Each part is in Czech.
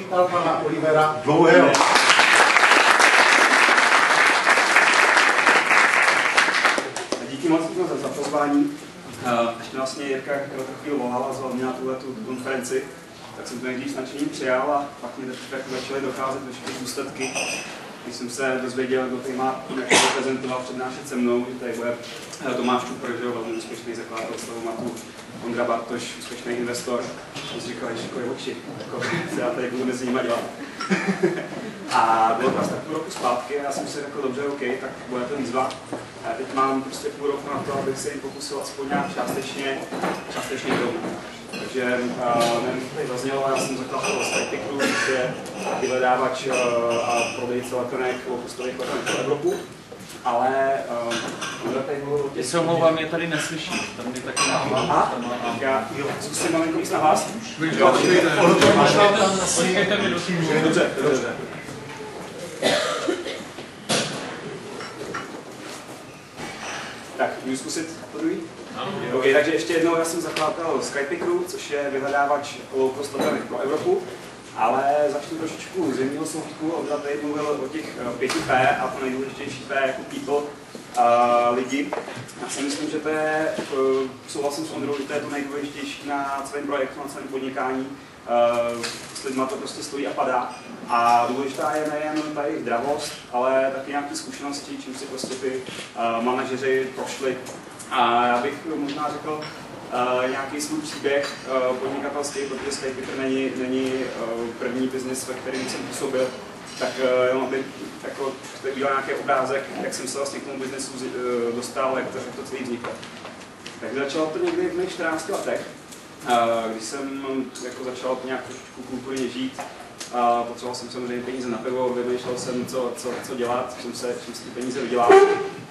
přivítal pana Olivera Dlouhého. Díky moc za pozvání. Ještě vlastně Jirka chvíli volal a zval mě na tu konferenci, tak jsem to nejdřív s nadšením přijal a pak mě začaly docházet veškeré důsledky. Když jsem se dozvěděl, kdo tady má reprezentoval přednášet se mnou, že tady bude Tomáš Čupr, že jo, velmi úspěšný zakladatel Slovomatu, Ondra Bartoš, úspěšný investor. Jsem si říkal, že jako oči, co já tady budu mezi nimi dělat. A bylo to asi tak půl roku zpátky a já jsem si řekl, dobře, OK, tak bude to výzva. A teď mám prostě půl roku na to, abych se jim pokusil aspoň nějak částečně domů. Takže nevím, co tady zaznělo, já jsem zakladatel SkyPickru, což je vyhledávač a prodejce letenek, low-costových letenek pro Evropu. Ale já se omlouvám, mě tady neslyší, tam mě taky aha, já zkusím malinko víc na vás. Počkejte minutku. Dobře. Tak, můžu zkusit to druhý? OK, takže ještě jednou, já jsem zakladatel SkyPickru, což je vyhledávač low-cost letenek pro Evropu. Ale začnu trošičku z jiného softku. Ondra tady mluvil o těch 5 P a to nejdůležitější P jako people, lidi. Já si myslím, že to je, souhlasím s Ondrou, že to je to nejdůležitější na celém projektu, na celém podnikání. S lidma to prostě stojí a padá. A důležitá je nejen ta jejich dravost, ale taky nějaké zkušenosti, čím si prostě ty manažeři prošli. A já bych možná řekl, nějaký svůj příběh podnikatelský, protože SkyPicker není první biznis, ve kterém jsem působil, tak jenom aby jako, byl nějaký obrázek, jak jsem se vlastně k tomu biznesu dostal, jak to celý vzniklo. Tak začalo to někdy v mých 14 letech, když jsem jako začal nějak trošičku kulturně žít. Potřeboval jsem samozřejmě peníze na pivo, vymýšlel jsem, co dělat, čím se ty peníze vydělal.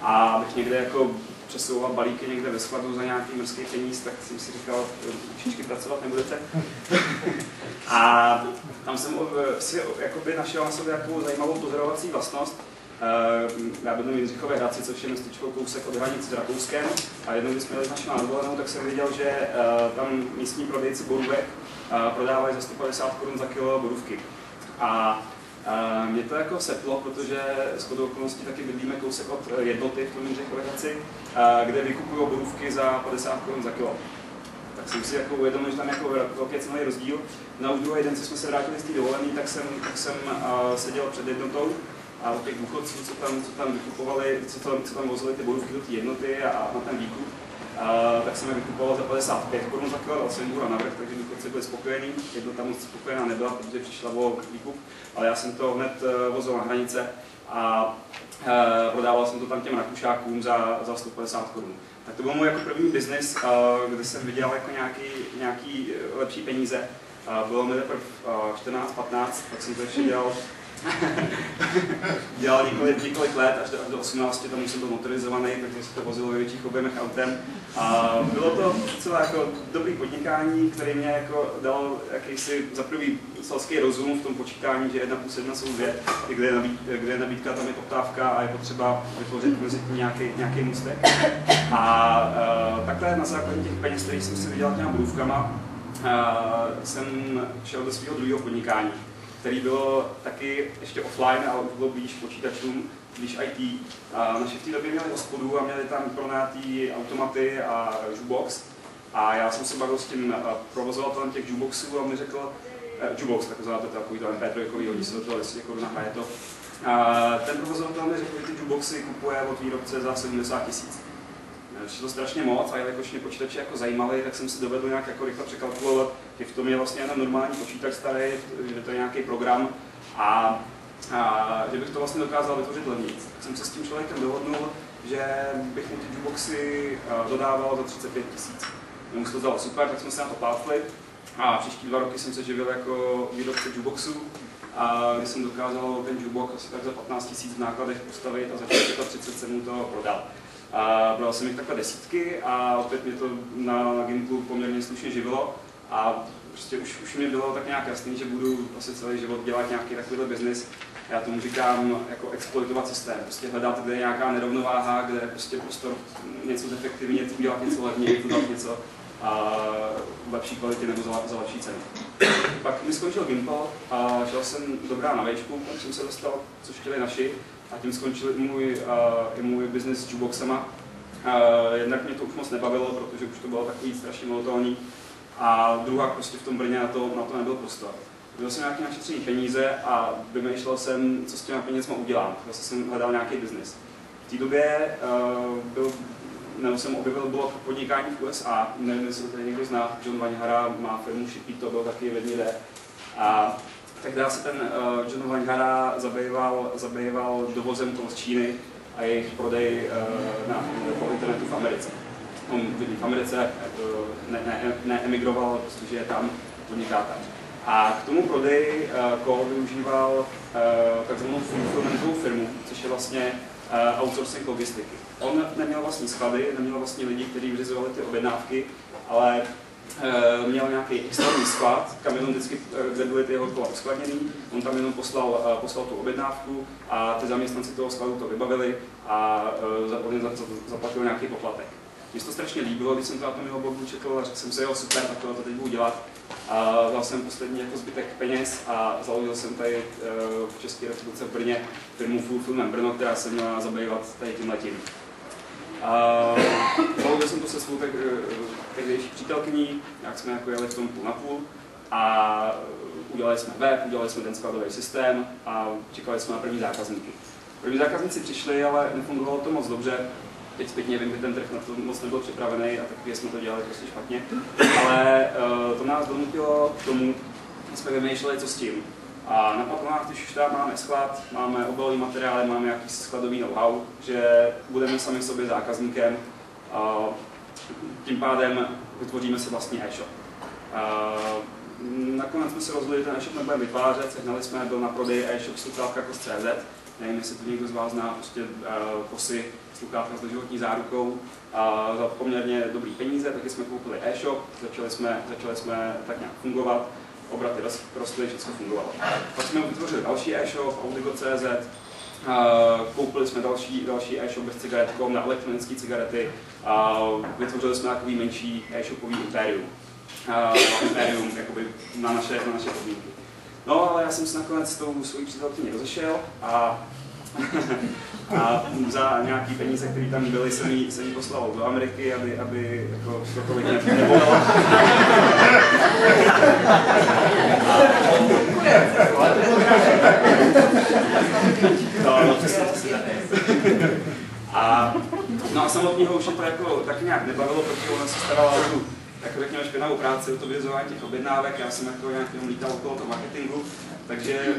A abych někde jako přesouval balíky někde ve skladu za nějaký mrzký peníz, tak jsem si říkal, všichni pracovat nebudete. A tam jsem si jakoby našel na sobě takovou zajímavou pozorovací vlastnost. Já bydlím v Jindřichově Hradci, což je městečko kousek od hranic s Rakouskem. A jednou, když jsme jeli s naším dovolenou, tak jsem viděl, že tam místní prodejci borůvek prodávají za 150 Kč za kilo borůvky. A mě to jako seplo, protože shodou okolností taky bydlíme kousek od Jednoty v tom Jindřichově Hradci, kde vykupují borůvky za 50 Kč za kilo. Tak jsem si jako uvědomil, že tam jako velký cenový rozdíl. Na už druhý den, co jsme se vrátili z té dovolené, tak jsem seděl před Jednotou a od těch důchodců, co tam vykupovali, co tam vozili ty borůvky do té Jednoty a na ten výkup, tak jsem je vykupoval za 55 Kč za kilo, dal jsem jim navrch, takže důchodci byli spokojení. Jednota moc spokojená nebyla, protože přišla o výkup, ale já jsem to hned vozil na hranice a prodával jsem to tam těm Rakušákům za 150 Kč. Tak to byl můj jako první biznis, kde jsem viděl jako nějaký lepší peníze. Bylo mi teprve 14-15, tak jsem to ještě dělal několik let, až do 18, tam už jsem byl motorizovaný, takže se to vozilo ve větších objemech autem. A bylo to docela jako dobrý podnikání, který mě jako dal jakýsi za prvý selský rozum v tom počítání, že 1 + 1 jsou 2, kde je nabídka, tam je poptávka a je potřeba vytvořit mezi tím nějaký můstek. A takhle na základě těch peněz, které jsem si vydělal těma borůvkama, jsem šel do svého druhého podnikání, který bylo taky ještě offline, ale už bylo blíž počítačům, blíž IT. Naši v té době měli hospodu a měli tam pronátý automaty a jukebox. A já jsem se bavil s tím provozovatelem těch jukeboxů a on mi řekl, jukebox, takový to MP3, hodí se do toho 10 Kč, nahraje to. Ten provozovatel mi řekl, že ty jukeboxy kupuje od výrobce za 70 000. Šlo strašně moc a jelikož mě počítače jako zajímaly, tak jsem si dovedl nějak jako rychle překalkulovat, že v tom je vlastně jenom normální počítač starý, že to je nějaký program a že bych to vlastně dokázal vytvořit levnějc. Tak jsem se s tím člověkem dohodnul, že bych mu ty jukeboxy dodával za 35 000. Mu se to zdalo super, tak jsme se na to plácli a příští 2 roky jsem se živil jako výrobce jukeboxů, kdy jsem dokázal ten jukebox asi tak za 15 000 v nákladech postavit a za 35 jsem mu to prodal. Bral jsem jich takhle desítky a opět mě to na Gimplu poměrně slušně živilo a prostě už mě bylo tak nějak jasný, že budu asi celý život dělat nějaký takovýhle biznis. Já tomu říkám jako exploitovat systém, prostě hledat, kde je nějaká nerovnováha, kde je prostě prostor něco zefektivnit, udělat něco levněji, dodat něco lepší kvality nebo za lepší ceny. Pak mi skončil Gimple a šel jsem do Brna na vejšku, tam jsem se dostal, což chtěli naši, a tím skončil i můj biznis s jukeboxama. Jednak mě to už moc nebavilo, protože už to bylo takový strašně monotónní. A druhá prostě v tom Brně na to nebyl prostor. Měl jsem nějaké našetřené peníze a vymýšlel jsem, co s těma penězma udělám. Zase jsem hledal nějaký biznis. V té době jsem objevil blog podnikání v USA, nevím, jestli to tady někdo zná, John Vanhara má firmu Shippy, to byl taky vedný jde. A tehdy se ten John Vanhara zabýval dovozem toho z Číny a jejich prodej po internetu v Americe. On bydlí v Americe, neemigroval, protože je tam podniká tam. A k tomu prodeji Cole využíval takzvanou fulfillmentovou firmu, což je vlastně outsourcing logistiky. On neměl vlastní sklady, neměl vlastní lidi, kteří vyřizovali ty objednávky, ale měl nějaký externí sklad, kam jenom vždycky, kde byly ty jeho kola uskladněný. On tam jenom poslal tu objednávku a ty zaměstnanci toho skladu to vybavili a on zaplatil nějaký poplatek. Mně se to strašně líbilo, když jsem to na tom jeho blogu četl a řekl jsem si, jo super, tak to teď budu dělat. A dal jsem poslední jako zbytek peněz a založil jsem tady v České republice v Brně firmu Fulfillment Brno, která se měla zabývat tady tímhletím. Založil jsem to se svou tehdejší přítelkyní, jak jsme jako jeli v tom půl na půl a udělali jsme web, udělali jsme ten skladový systém a čekali jsme na první zákazníky. První zákazníci přišli, ale nefungovalo to moc dobře. Teď zpětně vím, že ten trh na to moc nebyl připravený a taky jsme to dělali prostě špatně. Ale to nás donutilo k tomu, že jsme vymýšleli, co s tím. A napadlo nás, když už tam máme sklad, máme obalový materiály, máme nějaký skladový know-how, že budeme sami sobě zákazníkem a tím pádem vytvoříme si vlastní e-shop. Nakonec jsme se rozhodli, že ten e-shop nebudeme vytvářet, sehnali jsme, byl na prodej e-shop sluchátka.cz. Nevím, jestli to někdo z vás zná, prostě posy sluchátka s doživotní zárukou za poměrně dobrý peníze, taky jsme koupili e-shop, začali jsme tak nějak fungovat, obraty rostly, všechno fungovalo. Pak jsme vytvořili další e-shop, Audigo.cz, koupili jsme další e-shop bez cigaret.com na elektronické cigarety a vytvořili jsme takový menší e-shopový impérium. Impérium jakoby na naše podmínky. No, ale já jsem se nakonec s tou svojí přítelkyní rozešel a za nějaký peníze, které tam byly, jsem jí poslal do Ameriky, aby jako cokoliv nebolelo. No a samotného už je to jako taky nějak nebavilo, protože ona se starala o tu jako řekněme špinavou práci, o to vyřizování těch objednávek, já jsem jako nějak jenom lítal okolo toho marketingu, takže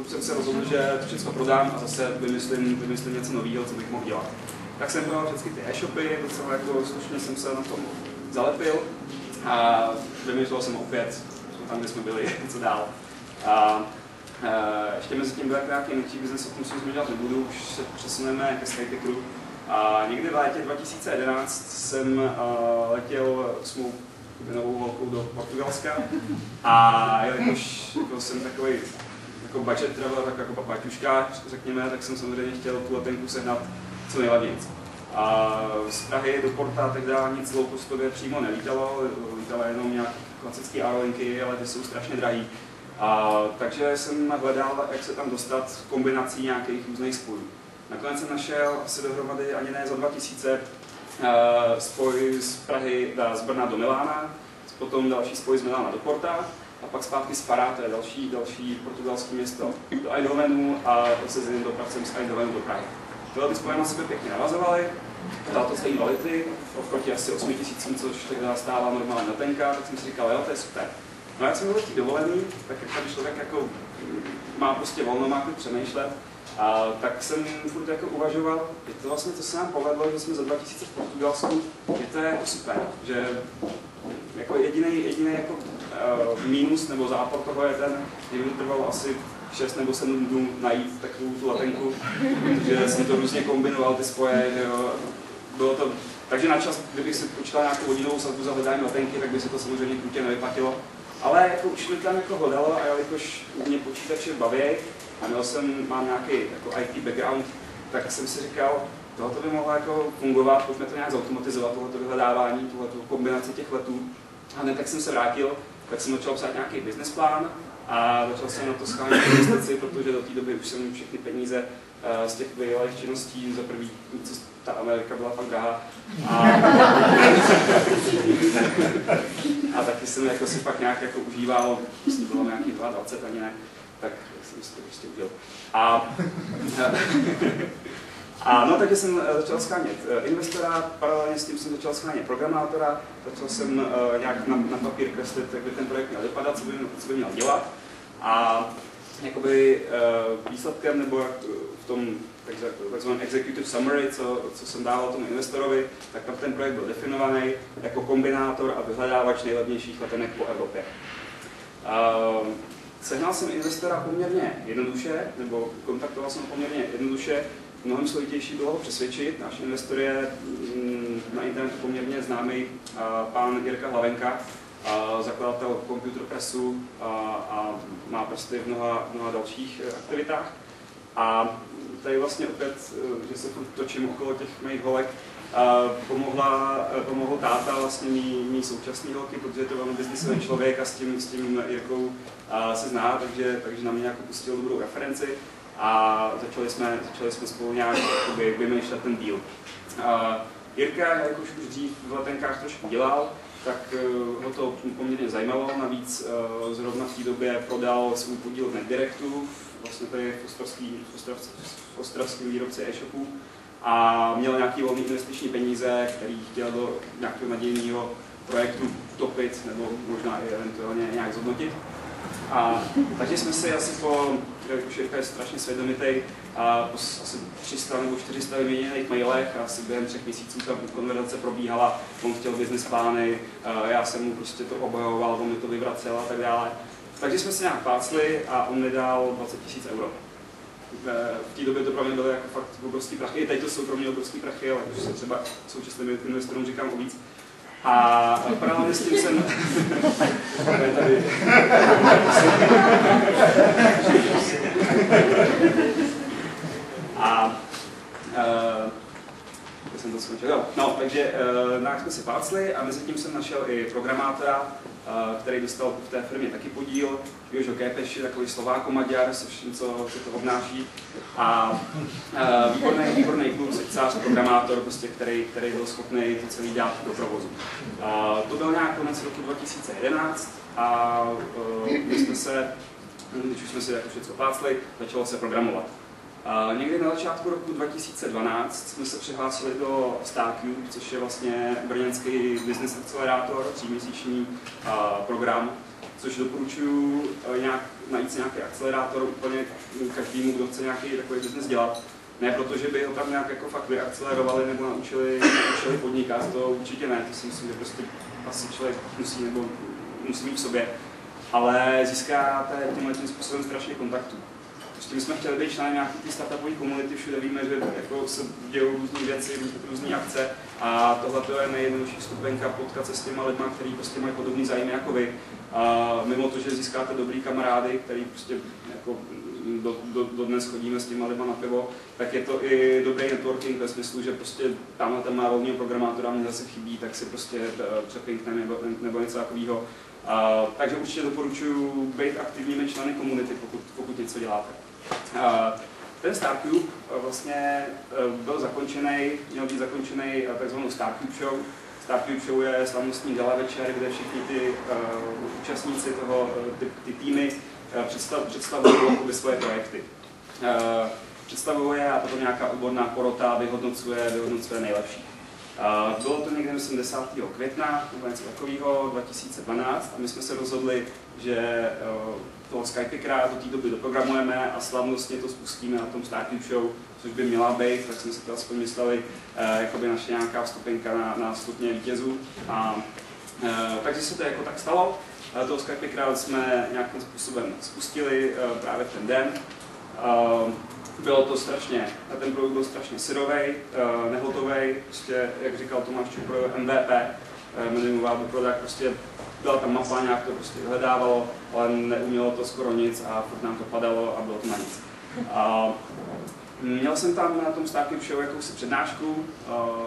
jsem se rozhodl, že to všechno prodám a zase vymyslím něco nového, co bych mohl dělat. Tak jsem prodal všechny ty e-shopy, docela jako slušně jsem se na tom zalepil a vymýšlel jsem opět, tam, kde jsme byli, co dál. Ještě mezi tím byl nějaký menší biznes, o tom si už dělat nebudu, už se přesuneme ke Skytecru. A někdy v létě 2011 jsem letěl s mou novou holkou do Portugalska a jelikož jako jsem takový jako budget traveler, tak jako papaťuška, řekněme, tak jsem samozřejmě chtěl tu letenku sehnat co nejlevněji. Z Prahy do Porta tehdy nic low costově přímo nelítalo, lítala jenom nějaké klasické aerolinky, ale ty jsou strašně drahý. Takže jsem hledal, jak se tam dostat kombinací nějakých různých spojů. Nakonec jsem našel asi dohromady ani ne za 2000 spoj z Prahy, z Brna do Milána, potom další spoj z Milána do Porta a pak zpátky z Pará, to je další portugalské město, do Eindhovenu a se s jiným dopravcem z Eindhovenu do Prahy. Tyhle ty spoje na sebe pěkně navazovaly, dal to stejný 2 litry, oproti asi 8 000, což tehdy stála normální letenka, tak jsem si říkal, jo, to je super. No a jak jsem byl letí dovolený, tak jak tady člověk jako má prostě volno, má klid přemýšlet, tak jsem furt jako uvažoval, je to vlastně, co se nám povedlo, že jsme za 2000 v Portugalsku, že to je jako super, že jako jediný jako mínus nebo zápor toho je ten, že mi trvalo asi 6 nebo 7 dnů najít takovou tu letenku, protože jsem to různě kombinoval ty spoje, že jo, bylo to, takže na čas, kdybych si počítal nějakou hodinovou sazbu za hledání letenky, tak by se to samozřejmě krutě nevyplatilo. Ale jako už mi tam jako hledalo a jelikož mě počítače baví a mám nějaký jako IT background, tak jsem si říkal, tohoto by mohlo jako fungovat, pojďme to nějak zautomatizovat, tohoto vyhledávání, tohoto kombinaci těch letů. A hned tak jsem se vrátil, tak jsem začal psát nějaký business plán a začal jsem na to schánět investici, protože do té doby už jsem všechny peníze z těch vydělaných činností, za prvý, co ta Amerika byla fakt drahá. A taky jsem jako si pak nějak jako užíval, vlastně bylo nějaký 22 ani ne, tak jsem si to prostě užil. No, takže jsem začal schánět investora, paralelně s tím jsem začal schánět programátora, začal jsem nějak na papír kreslit, jak by ten projekt měl vypadat, co by měl dělat. A jakoby výsledkem, nebo v tom takzvaném executive summary, co jsem dával tomu investorovi, tak ten projekt byl definovaný jako kombinátor a vyhledávač nejlevnějších letenek po Evropě. Sehnal jsem investora poměrně jednoduše, nebo kontaktoval jsem ho poměrně jednoduše. Mnohem složitější bylo ho přesvědčit. Náš investor je na internetu poměrně známý pán Jirka Hlavenka, zakladatel Computer Pressu a má prsty v mnoha dalších aktivitách. A tady vlastně opět, že se točím okolo těch mých holek, pomohl táta vlastně mý současný holky, protože je to velmi biznisový člověk a s tím Jirkou se zná, takže na mě jako pustil dobrou referenci a začali jsme spolu nějak vymýšlet ten deal. Jirka, jak už dřív v letenkách trošku dělal, tak ho to poměrně zajímalo, navíc zrovna v té době prodal svůj podíl v NetDirectu, vlastně to je v ostravském výrobci e-shopů, a měl nějaký volný investiční peníze, který chtěl do nějakého nadějného projektu topit nebo možná i eventuálně nějak zhodnotit. Takže jsme si asi jak už Jirka je strašně svědomitý, asi 300 nebo 400 vyměněných mailech a asi během 3 měsíců ta konverzace probíhala, on chtěl business plány, já jsem mu prostě to obhajoval, on mi to vyvracel a tak dále. Takže jsme se nějak pácli a on mi dal 20 000 euro. V té době to pro mě byly jako fakt obrovský prachy, i teď to jsou pro mě obrovský prachy, ale už se třeba současným investorům říkám o víc. A paralelně s tím jsem... tady... jsem to skončil. No, takže nás jsme si pácli a mezi tím jsem našel i programátora, který dostal v té firmě taky podíl, Jožo Képeši, takový Slováko-Maďar se vším, co to obnáší. A výborný kluk, sekcář, programátor, prostě, který byl schopný to celý dát do provozu. To byl nějak konec roku 2011 a my jsme se, když už jsme si jako všechno pácli, začalo se programovat. Někdy na začátku roku 2012 jsme se přihlásili do StarCube, což je vlastně brněnský business akcelerátor, 3měsíční program, což doporučuji najít si nějaký akcelerátor úplně každému, kdo chce nějaký takový business dělat. Ne proto, že by ho tam nějak jako fakt vyakcelerovali nebo naučili podnikat, to určitě ne, to si myslím, že prostě asi člověk musí mít v sobě, ale získáte tímhle způsobem strašně kontaktů. My jsme chtěli být členem nějaké startupové komunity, všude víme, že jako se dějou různé věci, různé akce a tohle je nejjednodušší stupenka potkat se s těma lidma, kteří prostě mají podobný zájmy jako vy. Mimo to, že získáte dobrý kamarády, který prostě jako do dnes chodíme s těma lidma na pivo, tak je to i dobrý networking ve smyslu, že prostě tamhle ten má volného programátora, mě zase chybí, tak si prostě přepinkne nebo něco takového. Takže určitě doporučuji být aktivními členy komunity, pokud něco děláte. Ten StarCube vlastně byl zakončený, měl být zakončený takzvanou StarCube Show. StarCube Show je slavnostní gala večer, kde všichni ty účastníci ty týmy představují svoje projekty. Představuje je a potom nějaká odborná porota vyhodnocuje nejlepší. Bylo to někde 10. května nebo něco takového 2012 a my jsme se rozhodli, že toho Skypickera do té doby doprogramujeme a slavnostně to spustíme na tom StarCube Show, což by měla být, tak jsme si to aspoň mysleli, jakoby naše nějaká vstupenka na stupně vítězů. Takže se to jako tak stalo. Toho Skypickera jsme nějakým způsobem spustili právě v ten den. Bylo to ten produkt byl strašně syrovej, nehotovej, prostě, jak říkal Tomáš Čupro, MVP, minimum viable product, prostě byla tam mapa, nějak to prostě vyhledávalo, ale neumělo to skoro nic a furt nám to padalo a bylo to na nic. Měl jsem tam na tom Startup Show jakousi přednášku,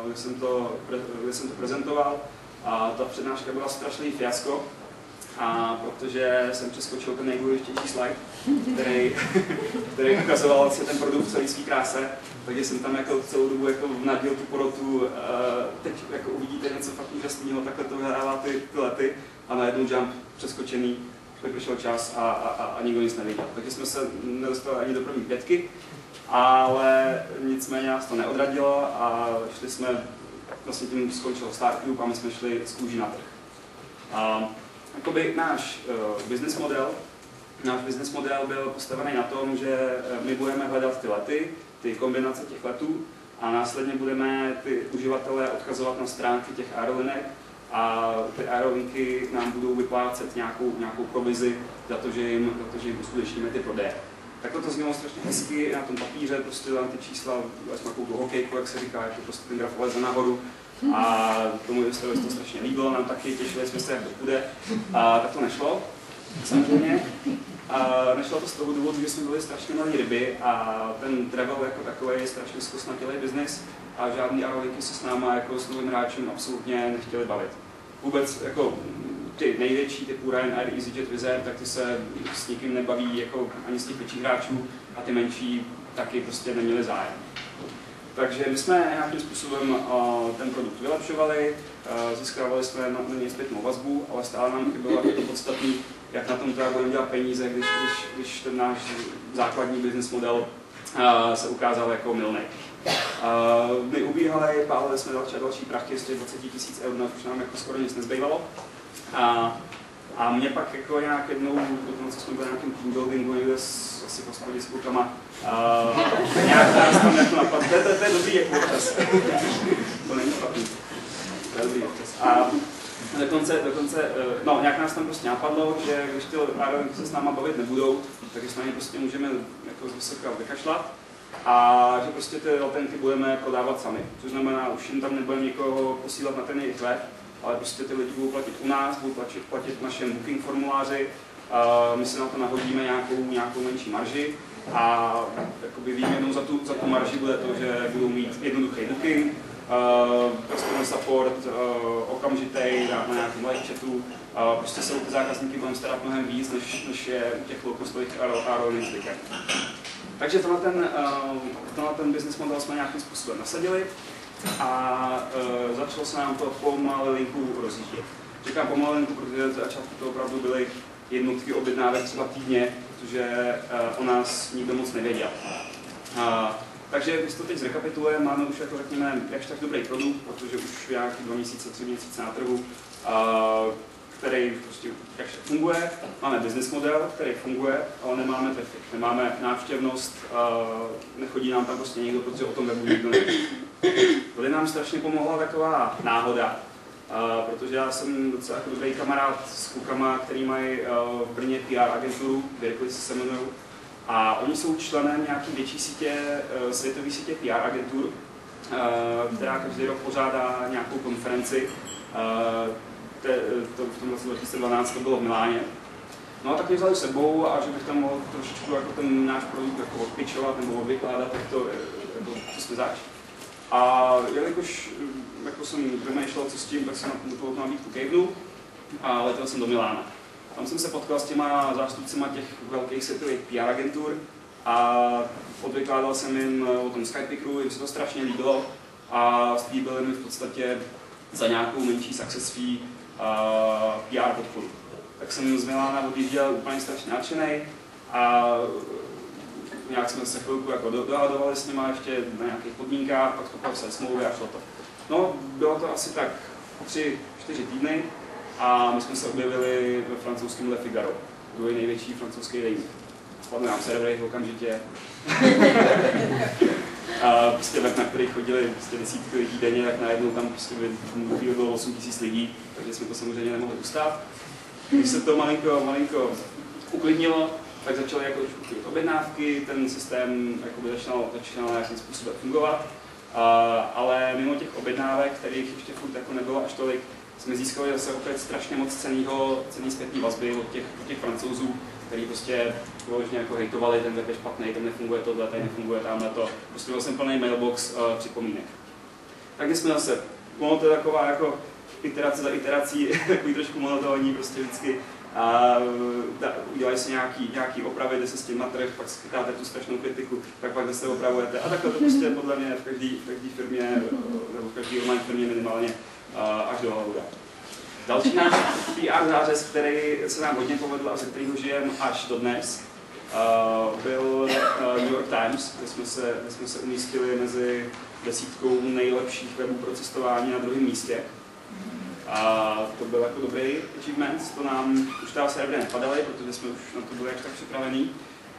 kde jsem to prezentoval a ta přednáška byla strašný fiasko, protože jsem přeskočil ten nejdůležitější slide, který ukazoval vlastně ten produkt v celé své kráse, takže jsem tam jako celou dobu jako vnadil tu porotu, teď jako uvidíte něco fakt úžasného, takhle to vyhrává ty lety a najednou jump přeskočený, přišel čas a nikdo nic neviděl. Takže jsme se nedostali ani do první pětky, ale nicméně nás to neodradilo a šli jsme, vlastně tím skončil Startup a my jsme šli z kůží na trh. Jakoby náš business model byl postavený na tom, že my budeme hledat ty lety, ty kombinace těch letů a následně budeme ty uživatele odkazovat na stránky těch aerolinek a ty aerolinky nám budou vyplácet nějakou provizi za to, že jim uskutečníme ty prodeje. Takhle to znělo strašně hezky na tom papíře, prostě tam ty čísla, až takovou tu hokejku, jak se říká, jak to prostě ten graf leze nahoru. A tomu investorovi to strašně líbilo, nám taky těšili jsme se, jak to půjde. A tak to nešlo, samozřejmě. Nešlo to z toho důvodu, že jsme byli strašně malí ryby a ten travel jako takový je strašně zkostnatělý biznis a žádný aerolinky se s náma jako s novým hráčem absolutně nechtěli bavit. Vůbec jako ty největší typu Ryanair, EasyJet, Wizz Air, tak ty se s nikým nebaví jako ani z těch větších hráčů a ty menší taky prostě neměli zájem. Takže my jsme nějakým způsobem ten produkt vylepšovali, získávali jsme na něj zpětnou vazbu, ale stále nám chybělo jako to podstatný, jak na tom teda budeme dělat peníze, když ten náš základní business model se ukázal jako mylný. My ubíhali, pálili jsme další prachy z těch 20 000 eur, už nám jako skoro nic nezbývalo. A mě pak jako nějak jednou, dokonce jsme byli na nějakém team buildingu někde asi v hospodě s klukama, nějak nás tam jako napadlo, to je dobrý jako občas. To není špatný. To je dobrý občas. A dokonce, no nějak nás tam prostě napadlo, že když ty aerolinky se s náma bavit nebudou, takže s námi prostě můžeme jako z vysoka vykašlat. A že prostě ty letenky budeme prodávat sami. Což znamená, už jim tam nebudeme nikoho posílat na ten jejich web, ale prostě ty lidi budou platit u nás, budou platit v našem booking formuláři, my si na to nahodíme nějakou menší marži a jakoby výměnou za tu marži bude to, že budou mít jednoduchý booking, customer support, okamžitý na nějakém live chatu, prostě se o ty zákazníky budeme starat mnohem víc, než je u těch low-costových aerolinek zvykem. Takže tenhle ten business model jsme nějakým způsobem nasadili a začalo se nám to pomalinku rozjíždět. Říkám pomalinku, protože za začátku to opravdu byly jednotky objednávek třeba týdně, protože o nás nikdo moc nevěděl. Takže když to teď zrekapitulujeme, máme už jako řekněme jakž tak dobrý produkt, protože už nějaký 2 měsíce, 3 měsíce na trhu, který prostě jakž tak funguje. Máme business model, který funguje, ale nemáme traffic, nemáme návštěvnost, nechodí nám tam prostě někdo, protože o tom webu nikdo neví. Tady nám strašně pomohla taková náhoda, protože já jsem docela jako dobrý kamarád s klukama, který mají v Brně PR agenturu, Virkli se jmenují, a oni jsou členem nějaký větší sítě, světové sítě PR agentur, která každý rok pořádá nějakou konferenci. V tom roce 2012 to bylo v Miláně. No a tak mě vzali sebou a že bych tam mohl trošičku jako ten náš produkt jako odpičovat nebo odvykládat, tak to jako, co jsme zač. A jelikož jako jsem přemýšlel, co s tím, tak jsem na tu nabídku kejvnul a letěl jsem do Milána. Tam jsem se potkal s těma zástupcima těch velkých světových PR agentur a odvykládal jsem jim o tom Skypicru, jim se to strašně líbilo a slíbili mi v podstatě za nějakou menší success fee PR podporu. Tak jsem z Milána odjížděl úplně strašně nadšenej a nějak jsme se chvilku jako dohadovali s nima ještě na nějakých podmínkách, pak to podepsali smlouvy a šlo to. No, bylo to asi tak 3-4 týdny a my jsme se objevili ve francouzském Le Figaro, druhý největší francouzský deník. Spadly nám servery okamžitě. A prostě web, na který chodili prostě desítky lidí denně, tak najednou tam prostě bylo 8 000 lidí, takže jsme to samozřejmě nemohli ustát. Když se to malinko uklidnilo, tak začaly jako objednávky, ten systém začal nějakým způsobem fungovat. Ale mimo těch objednávek, kterých ještě furt jako nebylo až tolik, jsme získali zase opět strašně moc cenný zpětný vazby od těch Francouzů, který prostě vyloženě jako hejtovali, ten web je špatný, tam nefunguje tohle, tady nefunguje tamhle to. Prostě měl jsem plný mailbox připomínek. Takže jsme zase, ono to je taková jako iterace za iterací, takový trošku monotónní, prostě vždycky udělají si nějaký opravy, jde se s tím na trh, pak schytáte tu strašnou kritiku, tak pak zase opravujete. A takhle to prostě podle mě v každé firmě, nebo v každé online firmě minimálně až do hlavu dá. Další náš PR zářez, který se nám hodně povedl a ze kterého žijeme až do dnes, byl New York Times, kde jsme se umístili mezi 10 nejlepších webů pro cestování na druhém místě. A to byl jako dobrý achievement, to nám už ta servery nepadaly, protože jsme už na to byli jak tak připravení,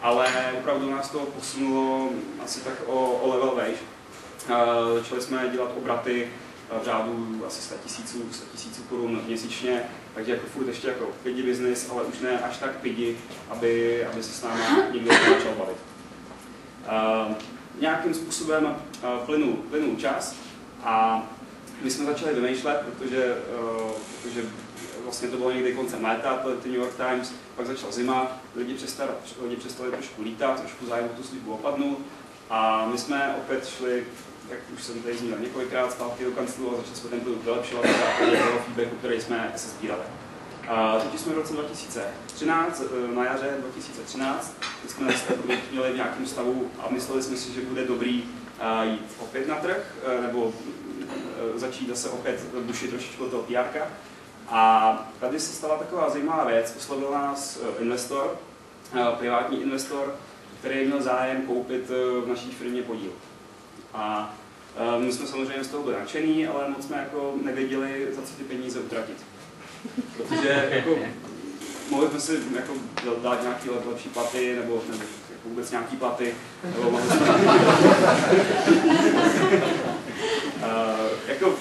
ale opravdu nás to posunulo asi tak o level vejš. Začali jsme dělat obraty v řádu asi 100 000 korun měsíčně, takže jako furt ještě jako pidi business, ale už ne až tak pidi, aby se s námi někdo začal bavit. Nějakým způsobem plynul čas a my jsme začali vymýšlet, protože vlastně to bylo někdy koncem léta, ty New York Times, pak začala zima, lidi přestali trošku lítat, trošku zájem o tu službu opadnul a my jsme opět šli, jak už jsem tady zmínil několikrát, zpátky do kanclu a začali jsme ten produkt vylepšovat na základě toho feedbacku, který jsme se sbírali. Teď jsme v roce 2013, na jaře 2013, kdy jsme ten produkt měli v nějakém stavu a mysleli jsme si, že bude dobrý jít opět na trh, nebo začít zase opět bušit trošičku toho PR-ka. A tady se stala taková zajímavá věc, oslovil nás investor, privátní investor, který měl zájem koupit v naší firmě podíl. A my jsme samozřejmě z toho byli nadšení, ale moc jsme jako nevěděli, za co ty peníze utratit. Protože jako, mohli jsme si jako dát nějaké lepší platy, nebo jako vůbec nějaké platy, nebo mohli jsme jako,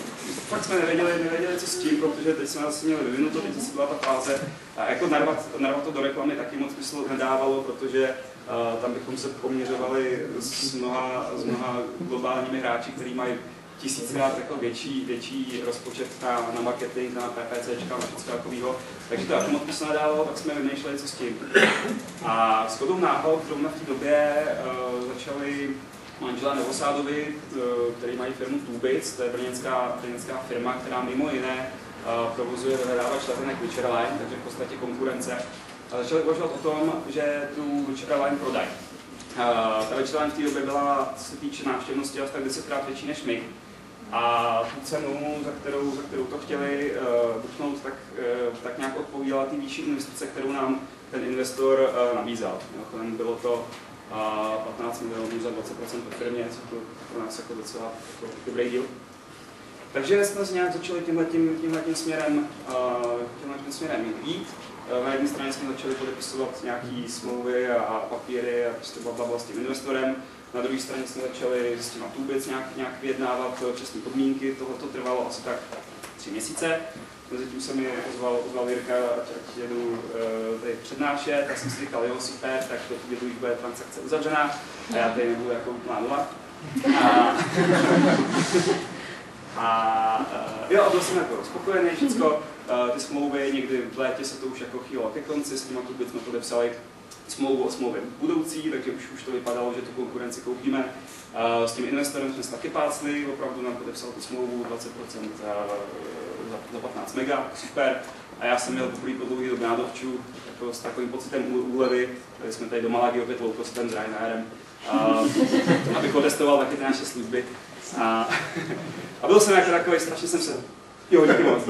fakt jsme nevěděli, co s tím, protože teď jsme asi měli vyvinuto, teď zase byla ta fáze. A jako narvat to do reklamy taky moc smysl nedávalo, protože tam bychom se poměřovali s mnoha globálními hráči, kteří mají tisíckrát jako větší rozpočet na marketing, na PPCčka, na všechno takového. Takže to jako moc smysl nedávalo, tak jsme vymýšleli, co s tím. A shodou náhod, zrovna v té době začali manželé Novosádovi, který mají firmu Tubic, to je brněnská firma, která mimo jiné provozuje vyhledávač letenek Witcher Airline, takže v podstatě konkurence. A začali uvažovat o tom, že tu Witcher Airline prodají. Ta Witcher Airline v té době byla, co se týče návštěvnosti, asi tak 10krát větší než my. A tu cenu, za kterou to chtěli buchnout, tak nějak odpovídala ty výšší investice, kterou nám ten investor nabízel. Bylo to 15 milionů za 20% ve firmě, co to pro nás jako docela jako dobrý díl. Takže jsme se nějak začali tímhletím směrem jít. Na jedné straně jsme začali podepisovat nějaké smlouvy a papíry a prostě blablabla s tím investorem. Na druhé straně jsme začali s těma Tubic nějak vyjednávat přesné podmínky. Tohle trvalo asi tak 3 měsíce. Mezitím se mi ozval Jirka, ať jedu tady přednášet, tak jsem si říkal, jo, super, tak do té doby bude transakce uzavřená a já tady nebudu jako úplná nula. A byl jsem jako spokojený, všechno, ty smlouvy, někdy v létě se to už jako chýlo ke konci, s těma Tubic jsme podepsali smlouvu o smlouvě budoucí, takže už to vypadalo, že tu konkurenci koupíme. S tím investorem jsme se taky pácli, opravdu nám podepsal tu smlouvu 20% za 15 mega, super. A já jsem měl poprvé po dlouhý dobu nádovčů, jako s takovým pocitem úlevy, tady jsme tady do Malagy opět low costem s Ryanairem, abych otestoval taky ty naše služby. A byl jsem jako takový, strašně jsem se, jo, díky moc.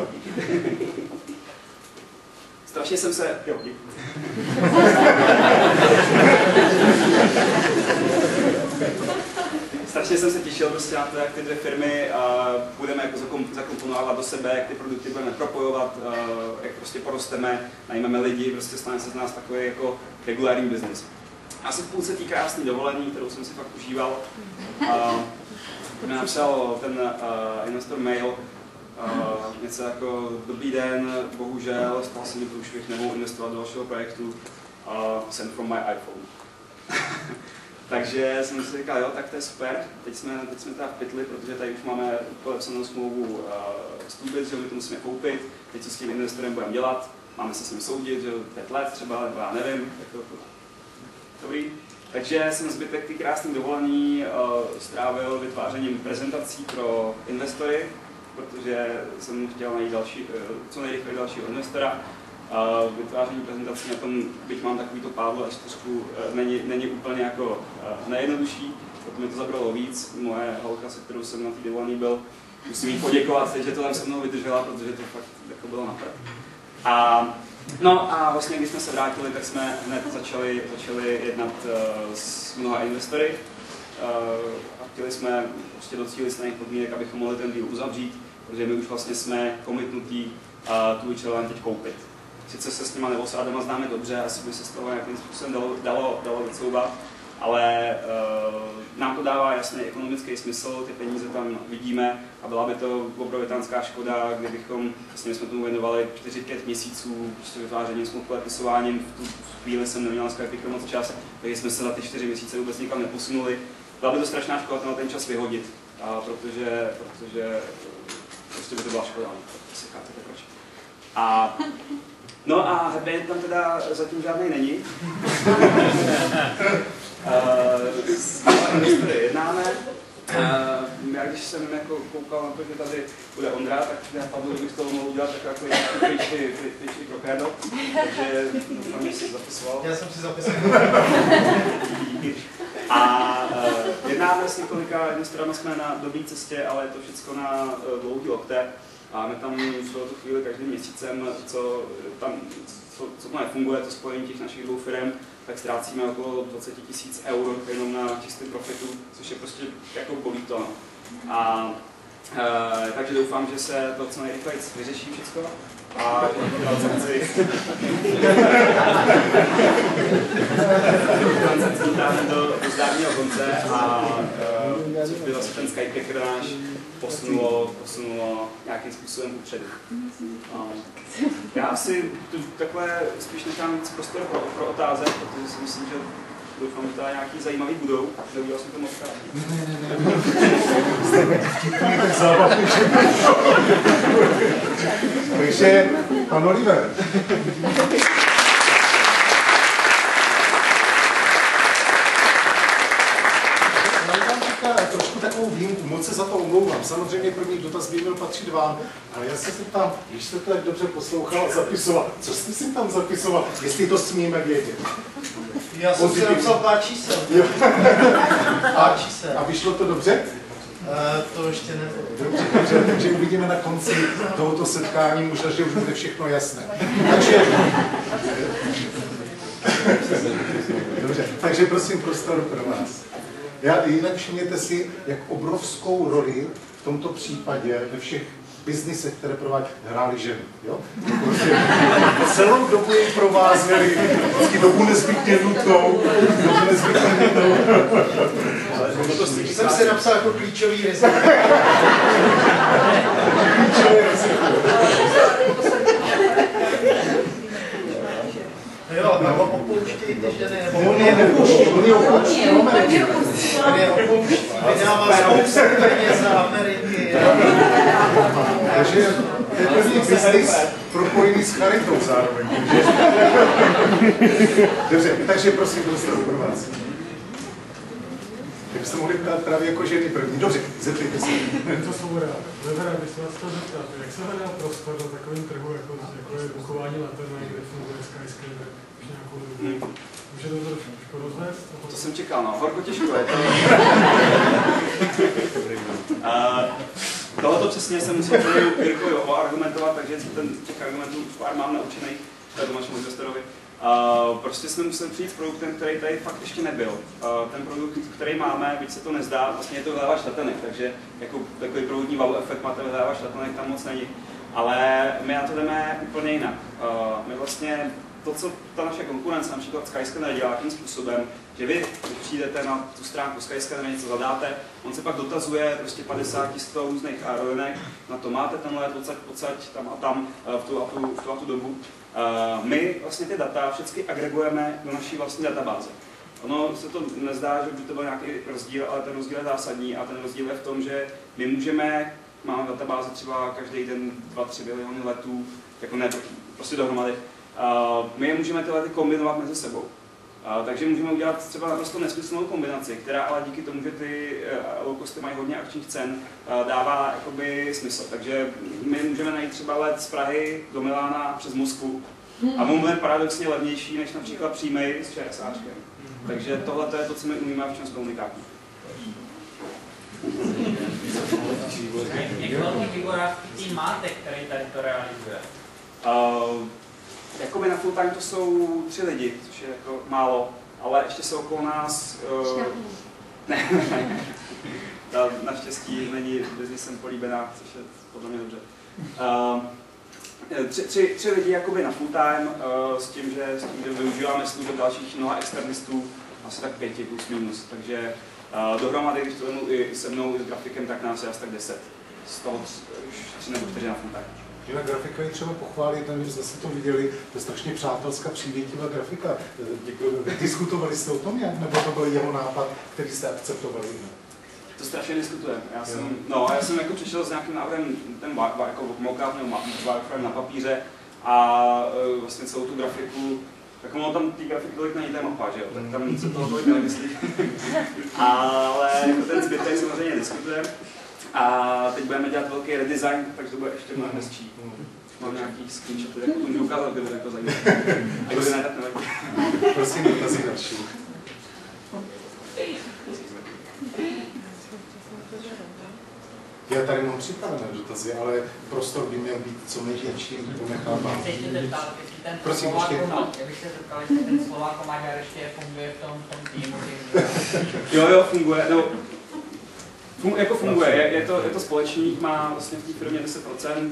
Strašně jsem se, jo, díky. Strašně jsem se těšil prostě na to, jak ty dvě firmy budeme jako zakomponovávat do sebe, jak ty produkty budeme propojovat, jak prostě porosteme, najmeme lidi, prostě stane se z nás takový jako regulární business. Asi v půlce té krásné dovolení, kterou jsem si fakt užíval, mě napsal ten investor mail, něco jako dobrý den, bohužel, stal se mi průšvih, nemohu investovat do vašeho projektu, send from my iPhone. Takže jsem si říkal, jo, tak to je super, teď jsme teda v pytli, protože tady už máme podepsanou smlouvu s Tubis, že my to musíme koupit, teď co s tím investorem budeme dělat, máme se s ním soudit, že 5 let třeba, nebo já nevím, dobrý. Takže jsem zbytek té krásné dovolený strávil vytvářením prezentací pro investory, protože jsem chtěl najít co nejrychleji dalšího investora. Vytváření prezentací na tom, byť mám takovýto Pavlo S4, není úplně jako nejjednodušší, proto mi to zabralo víc. Moje holka, se kterou jsem na té dovolený byl, musím jí poděkovat, že to tam se mnou vydržela, protože to fakt jako bylo napřed. No a vlastně, když jsme se vrátili, tak jsme hned začali jednat s mnoha investory a chtěli jsme prostě docílit stejných podmínek, abychom mohli ten deal uzavřít, protože my už vlastně jsme commitnutí tu Challenge teď koupit. Sice se s nima nebo s Adama známe dobře, asi by se z toho nějakým způsobem dalo vycouvat, ale nám to dává jasný ekonomický smysl, ty peníze tam vidíme a byla by to obrovitánská škoda, kdybychom, vlastně jsme tomu věnovali 4-5 měsíců prostě vytvářením smluv, podepisováním, v tu chvíli jsem neměl na Skype moc čas, takže jsme se za ty 4 měsíce vůbec nikam neposunuli. Byla by to strašná škoda ten čas vyhodit, protože prostě by to byla škoda, asi chápete proč. No a happy end tam teda zatím žádnej není. Investory jednáme. Já když jsem jako koukal na to, že tady bude Ondra, tak já Pavlu, kdybych toho mohl udělat takový pitchy pro Credo. Takže doufám, že jsi zapisoval. Já jsem si zapisoval. A jednáme s několika investorama, jsme na dobré cestě, ale je to všechno na dlouhý lokte. A my tam v tu chvíli každým měsícem, co to nefunguje, to spojení těch našich dvou firm, tak ztrácíme okolo 20 000 eur jenom na čistém profitu, což je prostě jako bolí to. No. Takže doufám, že se to co nejrychleji vyřeší všechno a transakci dáme do zdárního konce a což by zase ten Skypehacker náš posunulo nějakým způsobem upředu. Já asi takhle spíš nechám víc prostor pro otázek, protože si myslím, že doufám, že tady nějaký zajímavý budou. Neudělal jsem to moc krát. Takže, pan Oliver. Trošku takovou výjimku, moc se za to omlouvám. Samozřejmě první dotaz by měl patřit vám, ale já se ptám, když jste to tak dobře poslouchal a zapisoval, co jste si tam zapisoval, jestli to smíme vědět? Já jsem si napsal pár čísel. A vyšlo to dobře? To ještě ne. Dobře, takže uvidíme na konci tohoto setkání, možná, že už bude všechno jasné. Takže prosím prostor pro vás. Jinak všimněte si, jak obrovskou roli v tomto případě ve všech biznisech, které provádí, hrály ženy. Jo? Celou dobu jej provázely, vždycky dobu nezbytně nutnou. Jsem si napsal jako klíčový riziko. Jo, nebo opouštějí ty ženy, nebo on je nepouští. On je opouští. Vydává spoustu peněz za Ameriky. Takže to je první biznis propojený s charitou zároveň. Dobře, takže prosím, prostor pro vás. Tak byste mohli ptát právě jako ženy první. Dobře, zeptejte se. To jsou rád. Rád bych se vás to zeptat, jak se hledá prostor na takovém trhu, jako je bukování letadla, kde funguje Skyscanner už nějakou dobu. Může to trošku rozvést? To jsem čekal, no. Horko těžko je to. Tohoto přesně jsem musel Jirkovi argumentovat, takže těch argumentů už pár mám naučených, Tomášovi Dostorovi. Prostě jsme museli přijít s produktem, který tady fakt ještě nebyl. Ten produkt, který máme, byť se to nezdá, vlastně je to vyhledávač letenek, takže jako takový proudní wow efekt máte vyhledávač letenek, tam moc není. Ale my na to jdeme úplně jinak. My vlastně to, co ta naše konkurence, například Skyscanner, dělá tím způsobem, že vy, když přijdete na tu stránku Skyscanner, něco zadáte, on se pak dotazuje prostě 50-100 různých aerolinek, na to máte ten let, odsaď, tam a tam, v tu dobu. My vlastně ty data všechny agregujeme do naší vlastní databáze. Ono se to nezdá, že by to byl nějaký rozdíl, ale ten rozdíl je zásadní a ten rozdíl je v tom, že my máme v databázi třeba každý den 2-3 biliony letů, jako ne, prostě dohromady. My je můžeme ty lety kombinovat mezi sebou. Takže můžeme udělat třeba naprosto nesmyslnou kombinaci, která ale díky tomu, že ty low-costy mají hodně akčních cen, dává jakoby smysl. Takže my můžeme najít třeba let z Prahy do Milána přes Moskvu a on bude paradoxně levnější než například přímej s ČSAčkem. Takže tohle je to, co my umíme v čem komunikátní. Jak velký vývojářský tým máte, který tady to realizuje? Jakoby na full time to jsou 3 lidi, což je jako málo, ale ještě jsou okolo nás... Ne, ta naštěstí není biznisem políbená, což je podle mě dobře. 3 lidi jakoby na full time, s tím, že využíváme služeb dalších mnoha externistů, asi tak 5 plus minus, takže dohromady, když to vemu i se mnou, i s grafikem, tak nás je asi tak 10. Z toho 3 nebo 4 na full time. Na grafika je třeba pochválit, nevím, zda jste to viděli, to je strašně přátelská, přívětivá grafika. Diskutovali jste o tom nějak, nebo to byl jeho nápad, který jste akceptovali? To strašně diskutujeme. Já jsem jako přišel s nějakým návrhem, ten jako mockup nebo wireframe na papíře a vlastně celou tu grafiku, tak ono tam té grafiky tolik není té mapa, že jo, tak tam se toho tolik nevymyslí. Ale jako ten zbytek samozřejmě diskutujeme. A teď budeme dělat velký redesign, takže to bude ještě mnohem hezčí. Mám nějaký screenshoty, jak to můžu ukázat, kdyby to zajímalo. A kdyby ne, tak nevadí. Prosím, dotazy další. Já tady mám připravené dotazy, ale prostor by měl být co největší, to nechávám. Prosím, ještě. Já bych se zeptal, jestli ten Slováko-Maďar ještě funguje v tom týmu. Jo, funguje. No, funguje. Je to společník, má vlastně v té firmě 10%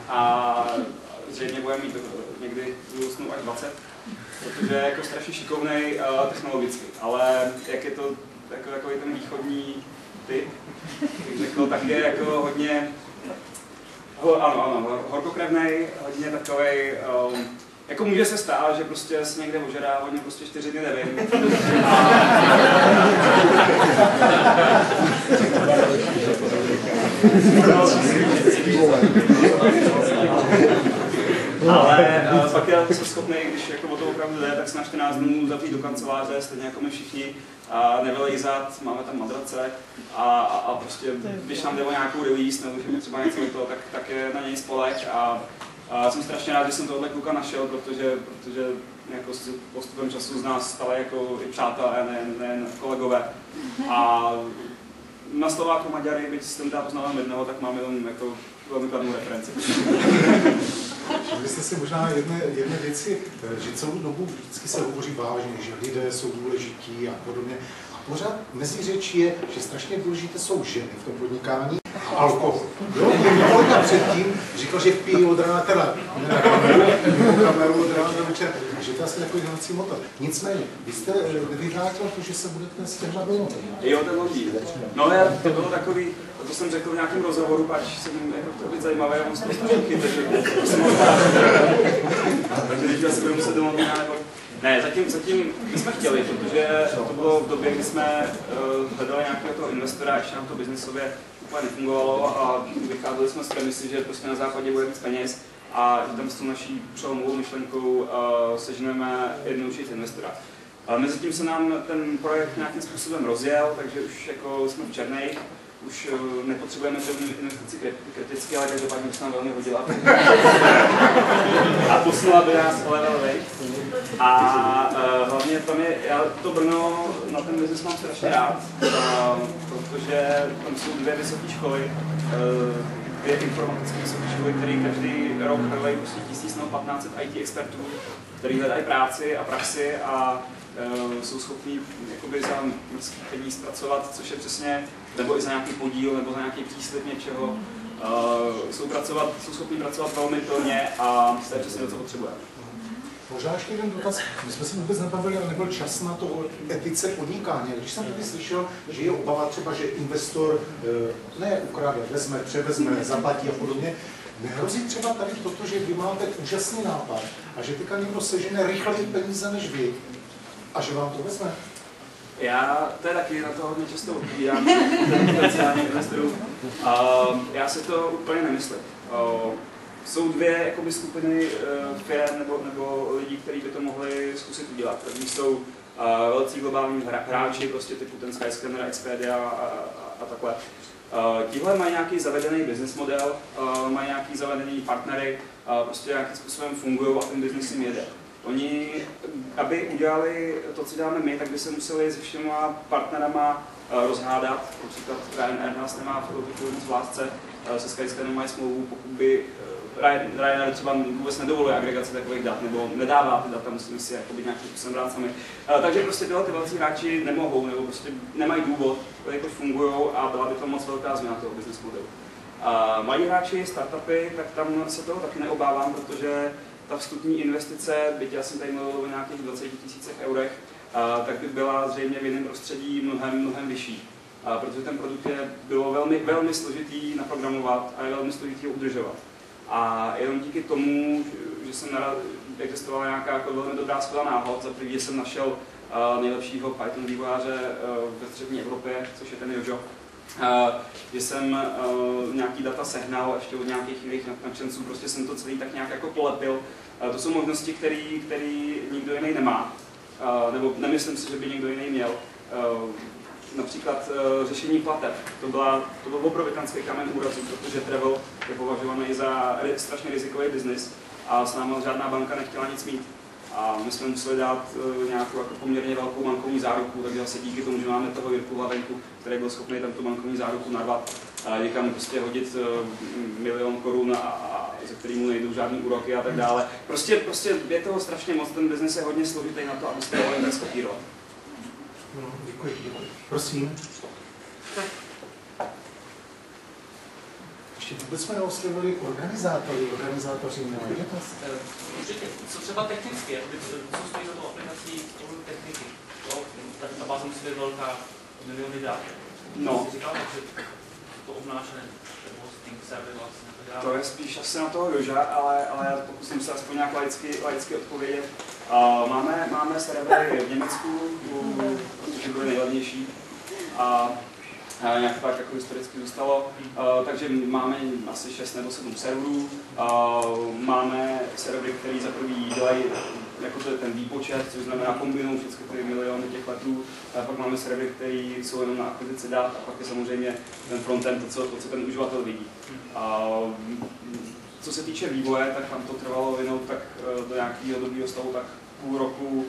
a zřejmě bude mít někdy budoucnu až 20, protože je jako strašně šikovnej technologicky, ale jak je to takový ten východní typ, řekl, tak je jako hodně, horkokrevnej, hodně takovej, jako může se stát, že prostě se někde ožerá, hodně prostě 4 dny nevím. Ale pak jsem schopný, když jako o to opravdu jde, tak se na 14 dnů zavřít do kanceláře, stejně jako my všichni, a nevylejzat, máme tam madrace a prostě, když nám jde o nějakou release nebo že třeba něco to, tak je na něj spolek a jsem strašně rád, že jsem tohle kluka našel, protože jako s postupem času z nás stali jako i přátelé, nejen kolegové. A na Slováku Maďary, byť jsem teda poznal jednoho, tak mám jenom jako velmi kladnou referenci. Vy jste si možná jedné věci, že celou dobu vždycky se hovoří vážně, že lidé jsou důležití a podobně. A pořád mezi řečí je, že strašně důležité jsou ženy v tom podnikání a alkohol. Jo? Kolega předtím říkal, že pijí od rána, teda na kameru od rána do večera, že to je asi takový hnací motor. Nicméně, vy jste vyvrátil to, že se budete s těmhle domluvit. Jo, ten lodí. No, to bylo takový, to jsem řekl v nějakém rozhovoru, pač jsem jako to být zajímavé, on se to strašně chytl, že jsem takže teď se budeme muset domluvit nebo... Ne, zatím my jsme chtěli, protože to bylo v době, kdy jsme hledali nějakého toho investora, ještě nám to biznisově úplně nefungovalo a vycházeli jsme z premisy, že prostě na západě bude víc peněz a že tam s tou naší přelomovou myšlenkou seženeme jednodušší investora. Mezitím se nám ten projekt nějakým způsobem rozjel, takže už jako jsme v černých. Už nepotřebujeme první investici kriticky, ale každopádně by se nám velmi hodila. A posunula by nás o level vejš. A hlavně tam je, já to Brno na ten biznes mám strašně rád, protože tam jsou 2 vysoké školy, 2 informatické vysoké školy, které každý rok hledají prostě 1000 nebo 1500 IT expertů, kteří hledají práci a praxi a jsou schopní jakoby za nízký peníz pracovat, což je přesně, nebo i za nějaký podíl, nebo za nějaký příslib něčeho, jsou schopní pracovat velmi plně a to je přesně to, co potřebujeme. Možná ještě jeden dotaz. My jsme se vůbec nebavili, ale nebyl čas na to o etice podnikání. Když jsem tady slyšel, že je obava třeba, že investor ne ukrade, vezme, převezme, zaplatí a podobně, nehrozí třeba tady toto, že vy máte úžasný nápad a že teďka někdo sežene rychleji peníze než vy A že vám to vezme? To je taky, na to hodně často odpovídám potenciálních investorů. Já si to úplně nemyslím. Jsou dvě jakoby, skupiny firm nebo lidí, kteří by to mohli zkusit udělat. První jsou velcí globální hráči, prostě typu ten Skyscanner, Expedia a takhle. Tihle mají nějaký zavedený business model, mají nějaký zavedený partnery, prostě nějakým způsobem fungují a ten business jim jede. Oni, aby udělali to, co děláme my, tak by se museli se všema partnerama rozhádat. Například Ryanair nás nemá v lásce, se Skyscannerem mají smlouvu, pokud by Ryanair třeba vůbec nedovoluje agregaci takových dat, nebo nedává ty data, musíme si jakoby nějakým způsobem brát sami. Takže prostě tyhle ty velcí hráči nemohou, nebo prostě nemají důvod, jak fungují a byla by to moc velká změna toho business modelu. Malí hráči, startupy, tak tam se toho taky neobávám, protože ta vstupní investice, byť já jsem tady mluvil o nějakých 20 000 eurech, tak by byla zřejmě v jiném prostředí mnohem vyšší. Protože ten produkt bylo velmi složitý naprogramovat a je velmi složitý ho udržovat. A jenom díky tomu, že jsem existovala nějaká jako velmi dobrá shoda náhod, za první jsem našel nejlepšího Python vývojáře ve střední Evropě, což je ten Jojo, že jsem nějaký data sehnal ještě od nějakých jiných nadšenců, prostě jsem to celý tak nějak jako polepil. To jsou možnosti, které nikdo jiný nemá, nebo nemyslím si, že by někdo jiný měl. Například řešení plateb. To byl obrovitánský kámen úrazu, protože travel je považovaný za strašně rizikový biznis a s námi žádná banka nechtěla nic mít. A my jsme museli dát nějakou jako poměrně velkou bankovní záruku, takže zase díky tomu, že máme toho Jirku Hlavenku, který byl schopný tam tu bankovní záruku narvat a někam prostě hodit 1 000 000 korun, ze kterým mu nejdou žádný úroky a tak dále. Prostě je toho strašně moc, ten biznis je hodně složitý na to, abyste ho mohli skopírovat. No, děkuji. Prosím. Ještě vůbec jsme neoslovili organizátoři nemají dotaz. Určitě, co třeba technicky, co stojí do toho aplikací techniky? Ta báze musí být velká, miliony dat. No. Jsi říkal, že to obnášené, hosting, server vlastně. To je spíš asi na toho Joža, ale já pokusím se aspoň nějak laicky odpovědět. Máme servery v Německu, protože byly nejlevnější. A nějak tak jako historicky zůstalo, takže máme asi 6 nebo 7 serverů. Máme servery, které za prvý dělají jako to je ten výpočet, což znamená kombinují všechny ty miliony těch letrů. A pak máme servery, které jsou jenom na akvizici dat a pak je samozřejmě ten frontend, to, co ten uživatel vidí. Co se týče vývoje, tak tam to trvalo vynout tak do nějakého dobrého stavu tak půl roku,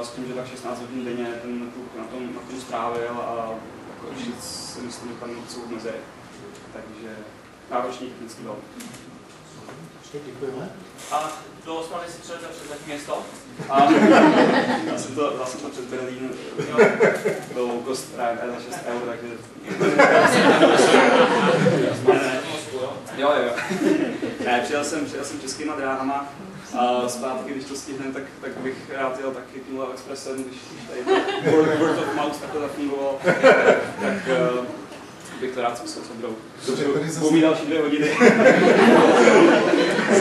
s tím, že tak 16 hodin denně ten kluk na tom strávil a ještě si myslím, že tam jsou mezery. Takže náročný technický velmi. Děkujeme. A do Osmany si přijete přes jaký město? Já jsem to přes Berlín, byl low cost Ryanair za 6 eur, takže... Jo. Ne, přijel jsem českýma dráhama a zpátky, když to stihneme, tak bych rád jel taky tímhle expresem, když tady word of mouth takhle zafungoval, tak bych to rád zkusil sebou. Budu mít další 2 hodiny.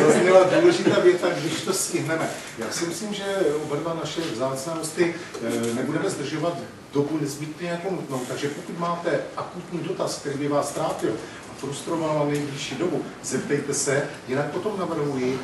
Zazněla důležitá věta, když to stihneme. Já si myslím, že oba dva naše vzácné hosty nebudeme zdržovat dobu nezbytně jako nutnou, takže pokud máte akutní dotaz, který by vás trápil, frustroval na nejbližší dobu, zeptejte se, jinak potom navrhuji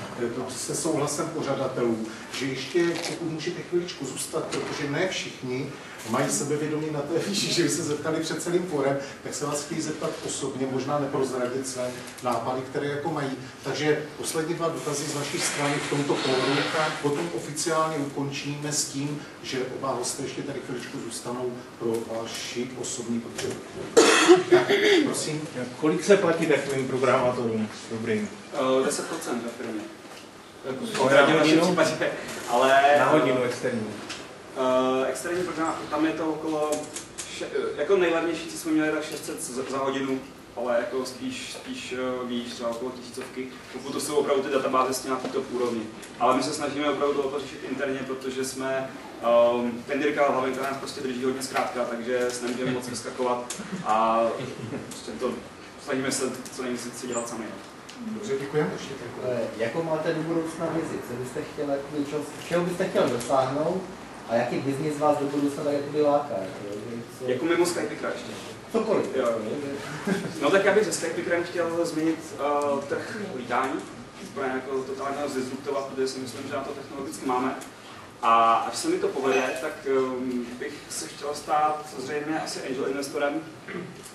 se souhlasem pořadatelů, že ještě pokud můžete chviličku zůstat, protože ne všichni mají sebevědomí na té výši, že by se zeptali před celým fórem, tak se vás chtějí zeptat osobně, možná neprozradit své nápady, které jako mají. Takže poslední 2 dotazy z naší strany v tomto fóru, potom oficiálně ukončíme s tím, že oba hosté ještě tady chviličku zůstanou pro vaši osobní potřebu. Prosím. Kolik se platí takovým programátorům dobrým? 10% ve firmě. Ale na hodinu externí. Externí program, tam je to okolo, jako nejlevnější, co jsme měli, tak 600 za hodinu, ale jako spíš víš, třeba okolo 1000, pokud to jsou opravdu ty databáze s nějaký top úrovni. Ale my se snažíme opravdu to řešit interně, protože jsme, ten Jirka Hlavenka nás prostě drží hodně zkrátka, takže se nemůžeme moc vyskakovat a prostě to snažíme se co nejvíc si dělat sami. Dobře, děkujeme. Jakou máte do budoucna vizi? Co byste chtěli, čeho byste chtěli dosáhnout A jaký biznis vás do budoucna tak jakoby láká? Jako mimo Skype ještě. Cokoliv. Jo. No tak já bych se Skype chtěl změnit trh lítání. Úplně jako totálně zdisruptovat, protože si myslím, že na to technologicky máme. A až se mi to povede, tak bych se chtěl stát zřejmě asi angel investorem,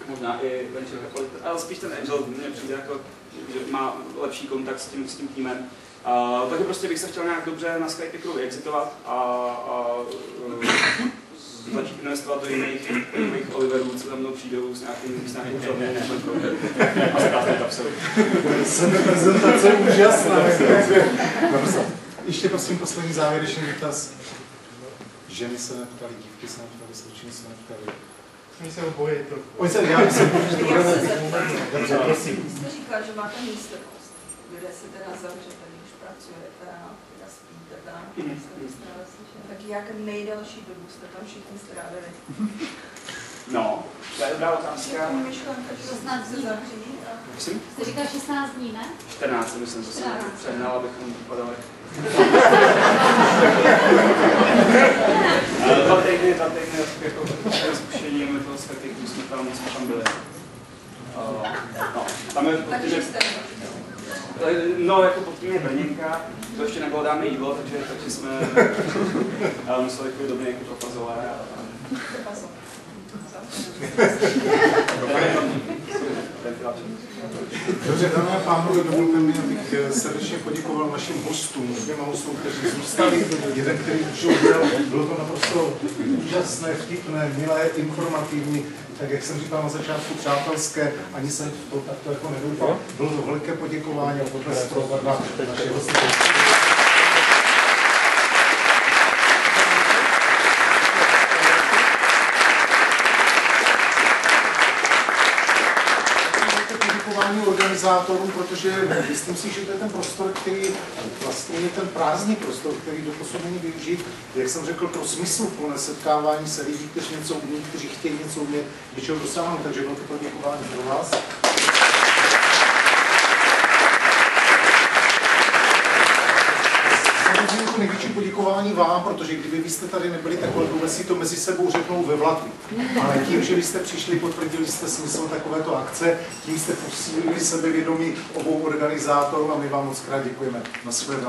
možná i venture capital, ale spíš ten angel mně přijde jako, že má lepší kontakt s tím týmem. Takže prostě bych se chtěl nějak dobře na Skype exitovat a začít investovat do jiných Oliverů, co tam mnou přijdou s nějakým čelným myšlenkou a zakázat kapsely. Sebeprezentace je úžasná. Ještě prosím poslední závěrečný dotaz. Ženy se neptali, dívky se neptali, slečny se neptali. Oni se obojí to. Oni se, já jsem Dobře, prosím. Vy jste říkal, že máte místnost, kde se teda zavřete, když pracujete a teda spíte tam. Tak jak nejdelší dobu jste tam všichni strávili? No, to je dobrá otázka. Je to myšlenka, že 16 se dní. zavří? Jste říkal 16 dní, ne? 14, myslím, že jsem přehnal, abychom vypadali. 2 týdny jako zkušením toho Skypeu jsme tam byli. No, tam je no, jako pod tím je brněnka, to ještě nebylo dáme jídlo, takže jsme museli takový dobrý jako propazové. Dobře, dámy a pánové, dovolte mi, abych srdečně poděkoval našim hostům, 2 hostům, kteří zůstali, jeden, který už odjel. Bylo to naprosto úžasné, vtipné, milé, informativní, tak jak jsem říkal na začátku, přátelské, ani jsem v to takto jako nedoufal. Bylo to velké poděkování a potlesk pro oba naše hosty. Organizátorům, protože myslím si, že to je ten prostor, který vlastně je ten prázdný prostor, který doposud není využít, jak jsem řekl, pro smysluplné setkávání se lidí, kteří něco umí, kteří chtějí něco umět, něčeho dosáhnout, takže velké poděkování pro vás. Samozřejmě to největší poděkování vám, protože kdyby vy jste tady nebyli, tak kolegové si to mezi sebou řeknou ve vlaku. Ale tím, že vy jste přišli, potvrdili jste smysl takovéto akce, tím jste posílili sebevědomí obou organizátorů a my vám moc krát děkujeme. Nashledanou.